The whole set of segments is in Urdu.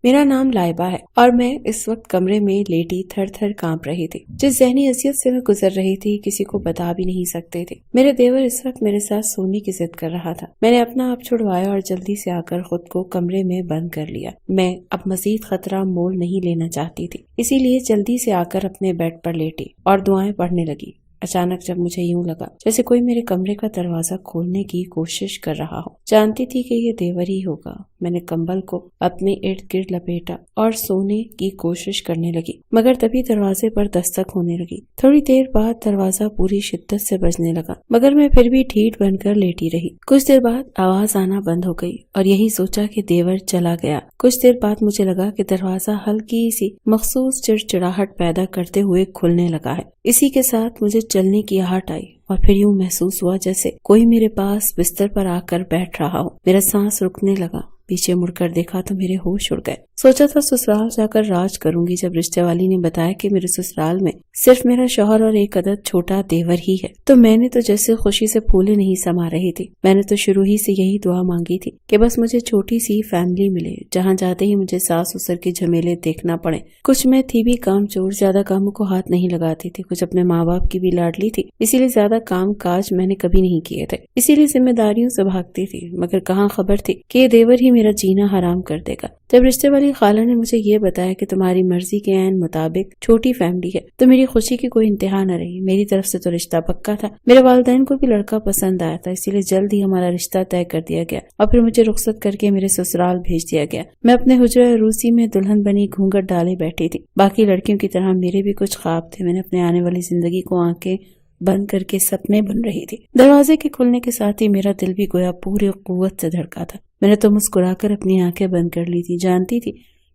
میرا نام لائبہ ہے اور میں اس وقت کمرے میں لیٹی تھر تھر کانپ رہی تھی۔ جس ذہنی اذیت سے میں گزر رہی تھی کسی کو بتا بھی نہیں سکتے تھے۔ میرے دیور اس وقت میرے ساتھ سونے کی ضد کر رہا تھا۔ میں نے اپنا آپ چھڑوایا اور جلدی سے آ کر خود کو کمرے میں بند کر لیا۔ میں اب مزید خطرہ مول نہیں لینا چاہتی تھی، اسی لیے جلدی سے آ کر اپنے بیڈ پر لیٹی اور دعائیں پڑھنے لگی۔ اچانک جب مجھے یوں لگا جیسے کوئی میرے کمرے کا دروازہ کھولنے کی کوشش کر رہا ہو، جانتی تھی کہ یہ دیور ہی ہوگا۔ میں نے کمبل کو اپنے ارد گرد لپیٹا اور سونے کی کوشش کرنے لگی، مگر تبھی دروازے پر دستک ہونے لگی۔ تھوڑی دیر بعد دروازہ پوری شدت سے بجنے لگا، مگر میں پھر بھی ڈھیٹ بن کر لیٹی رہی۔ کچھ دیر بعد آواز آنا بند ہو گئی اور یہی سوچا کہ دیور چلا گیا۔ کچھ دیر بعد مجھے لگا کہ دروازہ ہلکی سی مخصوص چڑچڑاہٹ پیدا کرتے ہوئے کھلنے لگا ہے۔ اسی کے ساتھ مجھے چلنے کی آہٹ آئی اور پھر یوں محسوس ہوا جیسے کوئی میرے پاس بستر پر آ کر بیٹھ رہا ہو۔ میرا سانس رکنے لگا۔ پیچھے مڑ کر دیکھا تو میرے ہوش اڑ گئے۔ سوچا تھا سسرال جا کر راج کروں گی، جب رشتے والی نے بتایا کہ میرے سسرال میں صرف میرا شوہر اور ایک عدد چھوٹا دیور ہی ہے، تو میں نے تو جیسے خوشی سے پھولے نہیں سما رہی تھی۔ میں نے تو شروع ہی سے یہی دعا مانگی تھی کہ بس مجھے چھوٹی سی فیملی ملے جہاں جاتے ہی مجھے ساس سسر کے جھمیلے دیکھنا پڑے۔ کچھ میں تھی بھی کام چور، زیادہ کاموں کو ہاتھ نہیں لگاتی تھی، کچھ اپنے ماں باپ کی بھی لاڈلی تھی، اسی لیے زیادہ کام کاج میں نے کبھی نہیں کیے تھے، اسی لیے ذمہ داریوں سے بھاگتی تھی۔ مگر کہاں خبر تھی کہ یہ دیور ہی میرا جینا حرام کر دے گا۔ جب رشتے والی خالہ نے مجھے یہ بتایا کہ تمہاری مرضی کے عین مطابق چھوٹی فیملی ہے، تو میری خوشی کی کوئی انتہا نہ رہی۔ میری طرف سے تو رشتہ پکا تھا، میرے والدین کو بھی لڑکا پسند آیا تھا، اسی لیے جلد ہی ہمارا رشتہ طے کر دیا گیا اور پھر مجھے رخصت کر کے میرے سسرال بھیج دیا گیا۔ میں اپنے حجرہ عروسی میں دلہن بنی گھونگھٹ ڈالے بیٹھی تھی۔ باقی لڑکیوں کی طرح میرے بھی کچھ خواب تھے۔ میں نے اپنے آنے والی زندگی کو آنکھیں بند کر کے سپنے بن رہی تھی۔ دروازے کے کھلنے کے ساتھ ہی میرا دل بھی گویا پوری قوت سے دھڑکا تھا۔ میں نے تو مسکرا کر اپنی آنکھیں بند کر لی تھی، جانتی تھی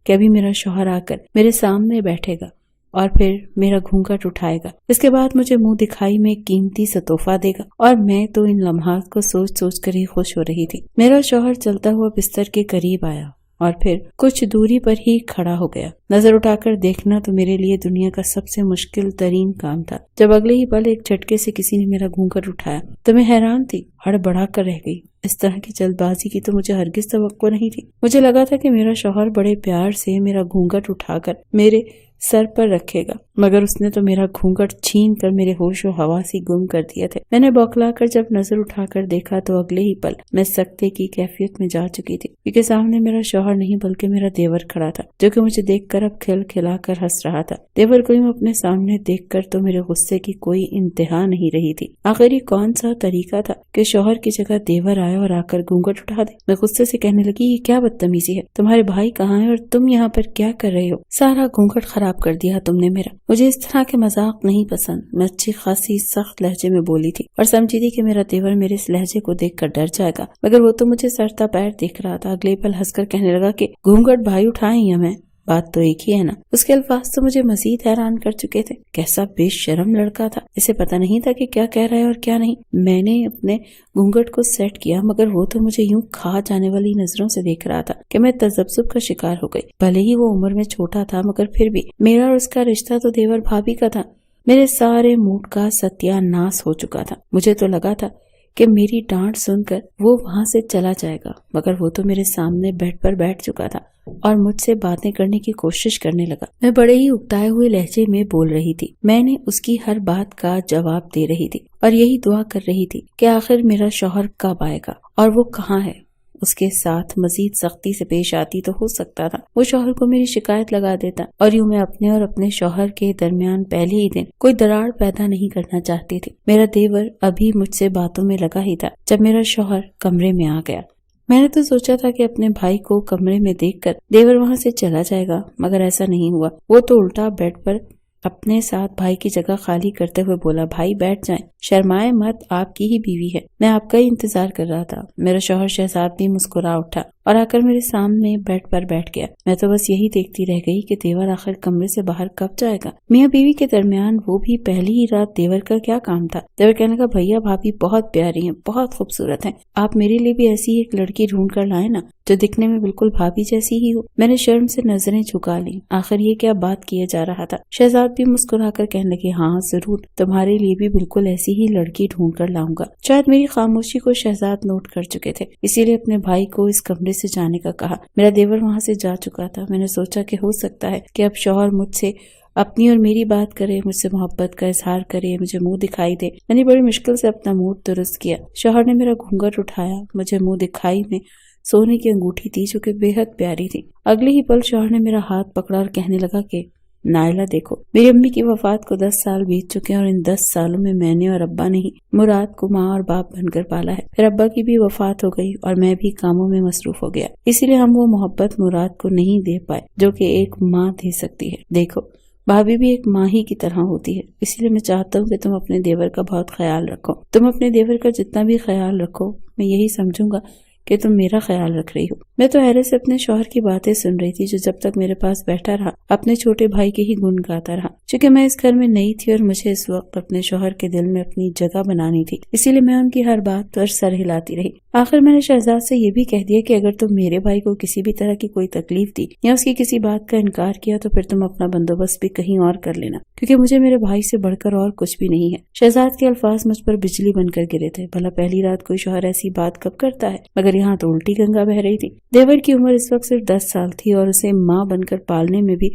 کہ ابھی میرا شوہر آ کر میرے سامنے بیٹھے گا اور پھر میرا گھونگھٹ اٹھائے گا۔ اس کے بعد مجھے منہ دکھائی میں قیمتی سا تحفہ دے گا، اور میں تو ان لمحات کو سوچ سوچ کر ہی خوش ہو رہی تھی۔ میرا شوہر چلتا ہوا بستر کے قریب آیا اور پھر کچھ دوری پر ہی کھڑا ہو گیا۔ نظر اٹھا کر دیکھنا تو میرے لیے دنیا کا سب سے مشکل ترین کام تھا۔ جب اگلے ہی پل ایک جھٹکے سے کسی نے میرا گھونگھٹ اٹھایا تو میں حیران تھی، ہڑبڑا کر رہ گئی۔ اس طرح کی جلد بازی کی تو مجھے ہرگز توقع نہیں تھی۔ مجھے لگا تھا کہ میرا شوہر بڑے پیار سے میرا گھونگھٹ اٹھا کر میرے سر پر رکھے گا، مگر اس نے تو میرا گھونگھٹ چھین کر میرے ہوش و حواس ہی گم کر دیا تھے۔ میں نے بوکھلا کر جب نظر اٹھا کر دیکھا تو اگلے ہی پل میں سکتے کی کیفیت میں جا چکی تھی، کیونکہ سامنے میرا شوہر نہیں بلکہ میرا دیور کھڑا تھا، جو کہ مجھے دیکھ کر اب کھل کھلا کر ہنس رہا تھا۔ دیور کو اپنے سامنے دیکھ کر تو میرے غصے کی کوئی انتہا نہیں رہی تھی۔ آخر یہ کون سا طریقہ تھا کہ شوہر کی جگہ دیور آئے اور آ کر گھونگھٹ اٹھا دے؟ میں غصے سے کہنے لگی، یہ کیا بدتمیزی ہے؟ تمہارے بھائی کہاں ہیں اور تم یہاں پر کیا کر رہے ہو؟ سارا گھونگھٹ خراب کر دیا تم نے میرا۔ مجھے اس طرح کے مذاق نہیں پسند۔ میں اچھی خاصی سخت لہجے میں بولی تھی اور سمجھی تھی کہ میرا دیور میرے اس لہجے کو دیکھ کر ڈر جائے گا، مگر وہ تو مجھے سرتا پیر دیکھ رہا تھا۔ اگلے پل ہنس کر کہنے لگا کہ گھونگھٹ بھائی اٹھائیں یا میں؟ بات تو ایک ہی ہے نا۔ اس کے الفاظ تو مجھے مزید حیران کر چکے تھے۔ کیسا بے شرم لڑکا تھا، اسے پتہ نہیں تھا کہ کیا کہہ رہا ہے اور کیا نہیں۔ میں نے اپنے گھونگھٹ کو سیٹ کیا، مگر وہ تو مجھے یوں کھا جانے والی نظروں سے دیکھ رہا تھا کہ میں تذبذب کا شکار ہو گئی۔ بھلے ہی وہ عمر میں چھوٹا تھا، مگر پھر بھی میرا اور اس کا رشتہ تو دیور بھابھی کا تھا۔ میرے سارے موڈ کا ستیہ ناس ہو چکا تھا۔ مجھے تو لگا تھا کہ میری ڈانٹ سن کر وہ وہاں سے چلا جائے گا، مگر وہ تو میرے سامنے بیڈ پر بیٹھ چکا تھا اور مجھ سے باتیں کرنے کی کوشش کرنے لگا۔ میں بڑے ہی اکتائے ہوئے لہجے میں بول رہی تھی۔ میں نے اس کی ہر بات کا جواب دے رہی تھی اور یہی دعا کر رہی تھی کہ آخر میرا شوہر کب آئے گا اور وہ کہاں ہے۔ اس کے ساتھ مزید سختی سے پیش آتی تو ہو سکتا تھا وہ شوہر کو میری شکایت لگا دیتا، اور یوں میں اپنے اور اپنے شوہر کے درمیان پہلے ہی دن کوئی دراڑ پیدا نہیں کرنا چاہتی تھی۔ میرا دیور ابھی مجھ سے باتوں میں لگا ہی تھا جب میرا شوہر کمرے میں آ گیا۔ میں نے تو سوچا تھا کہ اپنے بھائی کو کمرے میں دیکھ کر دیور وہاں سے چلا جائے گا، مگر ایسا نہیں ہوا۔ وہ تو الٹا بیڈ پر اپنے ساتھ بھائی کی جگہ خالی کرتے ہوئے بولا، بھائی بیٹھ جائیں، شرمائے مت، آپ کی ہی بیوی ہے، میں آپ کا ہی انتظار کر رہا تھا۔ میرا شوہر شہزاد بھی مسکرا اٹھا اور آ کر میرے سامنے بیڈ پر بیٹھ گیا۔ میں تو بس یہی دیکھتی رہ گئی کہ دیور آخر کمرے سے باہر کب جائے گا۔ میاں بیوی کے درمیان وہ بھی پہلی ہی رات دیور کا کیا کام تھا؟ دیور کہنے لگا، بھیا بھابھی بہت پیاری ہیں، بہت خوبصورت ہیں، آپ میرے لیے بھی ایسی ایک لڑکی ڈھونڈ کر لائیں نا جو دکھنے میں بالکل بھابھی جیسی ہی ہو۔ میں نے شرم سے نظریں جھکا لیں، آخر یہ کیا بات کیے جا رہا تھا۔ شہزاد بھی مسکرا کر کہنے لگے، ہاں ضرور، تمہارے لیے بھی بالکل ایسی ہی لڑکی ڈھونڈ کر لاؤں گا۔ شاید میری خاموشی کو شہزاد نوٹ کر چکے تھے، اسی لیے اپنے بھائی کو اس کمرے سے جانے کا کہا۔ میرا دیور وہاں سے جا چکا تھا۔ میں نے سوچا کہ ہو سکتا ہے کہ اب شوہر مجھ سے اپنی اور میری بات کرے، مجھ سے محبت کا اظہار کرے، مجھے منہ دکھائی دے۔ میں نے بڑی مشکل سے اپنا موڈ درست کیا۔ شوہر نے میرا گھونگھٹ اٹھایا، مجھے منہ دکھائی میں سونے کی انگوٹھی تھی جو کہ بے حد پیاری تھی۔ اگلے ہی پل شوہر نے میرا ہاتھ پکڑا اور کہنے لگا کہ نائلہ دیکھو، میری امی کی وفات کو 10 سال بیت چکے ہیں اور ان 10 سالوں میں نے اور ابا نے ہی مراد کو ماں اور باپ بن کر پالا ہے۔ پھر ابا کی بھی وفات ہو گئی اور میں بھی کاموں میں مصروف ہو گیا، اسی لیے ہم وہ محبت مراد کو نہیں دے پائے جو کہ ایک ماں دے سکتی ہے۔ دیکھو، بھابھی بھی ایک ماں ہی کی طرح ہوتی ہے، اسی لیے میں چاہتا ہوں کہ تم اپنے دیور کا بہت خیال رکھو۔ تم اپنے دیور کا جتنا بھی خیال رکھو، میں یہی سمجھوں گا کہ تم میرا خیال رکھ رہی ہو۔ میں تو حیرت سے اپنے شوہر کی باتیں سن رہی تھی جو جب تک میرے پاس بیٹھا رہا اپنے چھوٹے بھائی کے ہی گن گاتا رہا۔ چونکہ میں اس گھر میں نئی تھی اور مجھے اس وقت اپنے شوہر کے دل میں اپنی جگہ بنانی تھی، اسی لیے میں ان کی ہر بات پر سر ہلاتی رہی۔ آخر میں نے شہزاد سے یہ بھی کہہ دیا کہ اگر تم میرے بھائی کو کسی بھی طرح کی کوئی تکلیف دی یا اس کی کسی بات کا انکار کیا تو پھر تم اپنا بندوبست بھی کہیں اور کر لینا، کیونکہ مجھے میرے بھائی سے بڑھ کر اور کچھ بھی نہیں ہے۔ شہزاد کے الفاظ مجھ پر بجلی بن کر گرے تھے۔ بھلا پہلی رات کوئی شوہر ایسی بات کب کرتا ہے؟ مگر یہاں تو الٹی گنگا بہ رہی تھی۔ دیور کی عمر اس وقت صرف 10 سال تھی اور اسے ماں بن کر پالنے میں بھی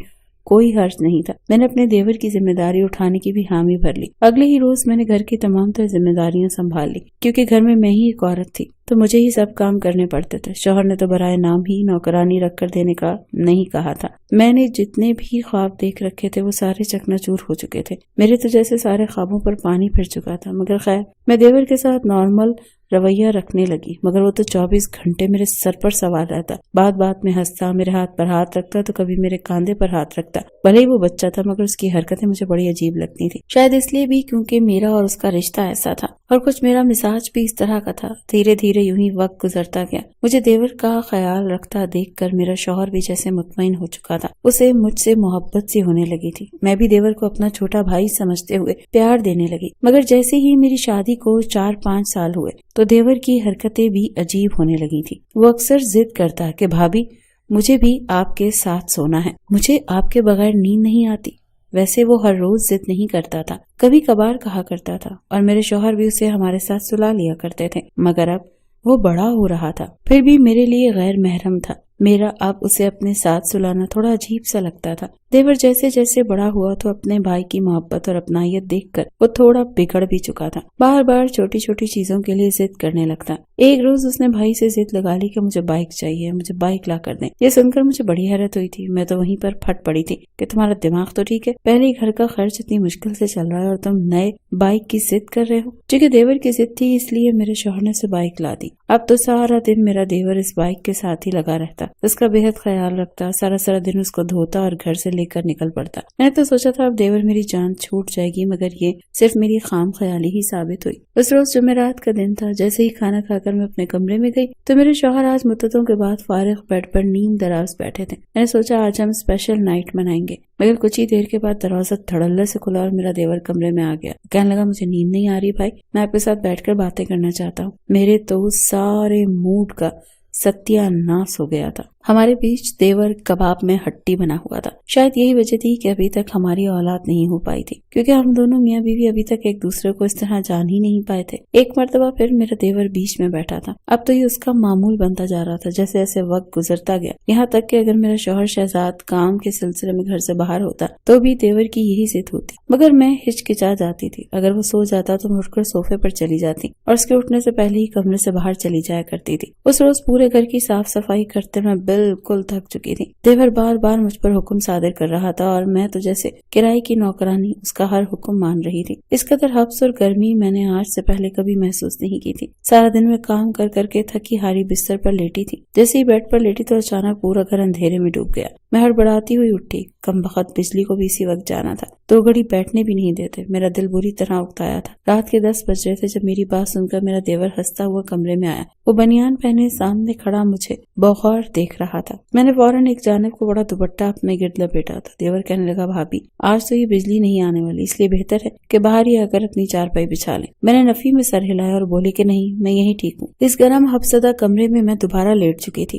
کوئی حرج نہیں تھا۔ میں نے اپنے دیور کی ذمہ داری اٹھانے کی بھی حامی بھر لی۔ اگلے ہی روز میں نے گھر کی تمام تر ذمہ داریاں سنبھال لی، کیونکہ گھر میں ہی ایک عورت تھی تو مجھے ہی سب کام کرنے پڑتے تھے۔ شوہر نے تو برائے نام ہی نوکرانی رکھ کر دینے کا نہیں کہا تھا۔ میں نے جتنے بھی خواب دیکھ رکھے تھے وہ سارے چکنا چور ہو چکے تھے۔ میرے تو جیسے سارے خوابوں پر پانی پھر چکا تھا۔ مگر خیر، میں دیور کے ساتھ نارمل رویہ رکھنے لگی، مگر وہ تو 24 گھنٹے میرے سر پر سوار رہتا، بات بات میں ہنستا، میرے ہاتھ پر ہاتھ رکھتا تو کبھی میرے کاندھے پر ہاتھ رکھتا۔ بھلے ہی وہ بچہ تھا مگر اس کی حرکتیں مجھے بڑی عجیب لگتی تھی، شاید اس لیے بھی کیونکہ میرا اور اس کا رشتہ ایسا تھا اور کچھ میرا مزاج بھی اس طرح کا تھا۔ دھیرے دھیرے یوں ہی وقت گزرتا گیا۔ مجھے دیور کا خیال رکھتا دیکھ کر میرا شوہر بھی جیسے مطمئن ہو چکا تھا، اسے مجھ سے محبت سی ہونے لگی تھی۔ میں بھی دیور کو اپنا چھوٹا بھائی سمجھتے ہوئے پیار دینے لگی۔ مگر جیسے ہی میری شادی کو 4-5 سال ہوئے تو دیور کی حرکتیں بھی عجیب ہونے لگی تھی۔ وہ اکثر ضد کرتا کہ بھابھی مجھے بھی آپ کے ساتھ سونا ہے، مجھے آپ کے بغیر نیند نہیں آتی۔ ویسے وہ ہر روز ضد نہیں کرتا تھا، کبھی کبھار کہا کرتا تھا اور میرے شوہر بھی اسے ہمارے ساتھ سلا لیا کرتے تھے، مگر اب وہ بڑا ہو رہا تھا، پھر بھی میرے لیے غیر محرم تھا۔ میرا اب اسے اپنے ساتھ سلانا تھوڑا عجیب سا لگتا تھا۔ دیور جیسے جیسے بڑا ہوا تو اپنے بھائی کی محبت اور اپنائیت دیکھ کر وہ تھوڑا بگڑ بھی چکا تھا، بار بار چھوٹی چھوٹی چیزوں کے لیے ضد کرنے لگتا۔ ایک روز اس نے بھائی سے ضد لگا لی کہ مجھے بائک چاہیے، مجھے بائک لا کر دیں۔ یہ سن کر مجھے بڑی حیرت ہوئی تھی۔ میں تو وہیں پر پھٹ پڑی تھی کہ تمہارا دماغ تو ٹھیک ہے، پہلے ہی گھر کا خرچ اتنی مشکل سے چل رہا ہے اور تم نئے بائک کی ضد کر رہے ہو۔ چونکہ دیور کی ضد تھی اس لیے میرے شوہر نے اسے بائک لا دی۔ اب تو سارا دن میرا دیور اس بائک کے ساتھ ہی لگا رہتا، اس کا بے حد خیال رکھتا، سارا دن اس کو دھوتا اور گھر سے لے کر نکل پڑتا۔ میں نے تو سوچا تھا اب دیور میری جان چھوٹ جائے گی، مگر یہ صرف میری خام خیالی ہی ثابت ہوئی۔ اس روز جمعرات کا دن تھا۔ جیسے ہی کھانا کھا کر میں اپنے کمرے میں گئی تو میرے شوہر آج مدتوں کے بعد فارغ بیڈ پر نیند دراز بیٹھے تھے۔ میں نے سوچا آج ہم اسپیشل نائٹ منائیں گے، مگر کچھ ہی دیر کے بعد دروازہ دھڑلے سے کھلا اور میرا دیور کمرے میں آ گیا۔ کہنے لگا مجھے نیند نہیں آ رہی بھائی، میں آپ کے ساتھ بیٹھ کر باتیں کرنا چاہتا ہوں۔ میرے تو سارے موڈ کا ستیہ ناس ہو گیا تھا۔ ہمارے بیچ دیور کباب میں ہٹی بنا ہوا تھا۔ شاید یہی وجہ تھی کہ ابھی تک ہماری اولاد نہیں ہو پائی تھی، کیونکہ ہم دونوں میاں بیوی ابھی تک ایک دوسرے کو اس طرح جان ہی نہیں پائے تھے۔ ایک مرتبہ پھر میرا دیور بیچ میں بیٹھا تھا۔ اب تو یہ اس کا معمول بنتا جا رہا تھا جیسے ایسے وقت گزرتا گیا، یہاں تک کہ اگر میرا شوہر شہزاد کام کے سلسلے میں گھر سے باہر ہوتا تو بھی دیور کی یہی ضد ہوتی، مگر میں ہچکچا جاتی تھی۔ اگر وہ سو جاتا تو میں اٹھ کر صوفے پر چلی جاتی اور اس کے اٹھنے سے پہلے ہی کمرے سے باہر چلی جایا کرتی تھی۔ اس روز پورے گھر کی صاف صفائی کرتے میں بالکل تھک چکی تھی۔ دیور بار بار مجھ پر حکم صادر کر رہا تھا اور میں تو جیسے کرائے کی نوکرانی اس کا ہر حکم مان رہی تھی۔ اس قدر حبس اور گرمی میں نے آج سے پہلے کبھی محسوس نہیں کی تھی۔ سارا دن میں کام کر کر کے تھکی ہاری بستر پر لیٹی تھی۔ جیسے ہی بیڈ پر لیٹی تو اچانک پورا گھر اندھیرے میں ڈوب گیا۔ میں ہڑبڑاتی ہوئی اٹھی۔ کم بخت بجلی کو بھی اسی وقت جانا تھا، 2 گھڑی بیٹھنے بھی نہیں دیتے۔ میرا دل بری طرح اکتایا تھا۔ رات کے 10 بج رہے تھے جب میری بات سن کر میرا دیور ہنستا ہوا کمرے میں آیا۔ وہ بنیان پہنے سامنے کھڑا مجھے بغور دیکھ رہا تھا۔ میں نے فوراً ایک جانب کو بڑا دوپٹہ اپنے گرد لپیٹا تھا۔ دیور کہنے لگا بھابھی آج تو یہ بجلی نہیں آنے والی، اس لیے بہتر ہے کہ باہر ہی آ کر اپنی چارپائی بچھا لیں۔ میں نے نفی میں سر ہلایا اور بولی کہ نہیں، میں یہیں ٹھیک ہوں۔ اس گرم حفظدہ کمرے میں میں دوبارہ لیٹ چکی تھی۔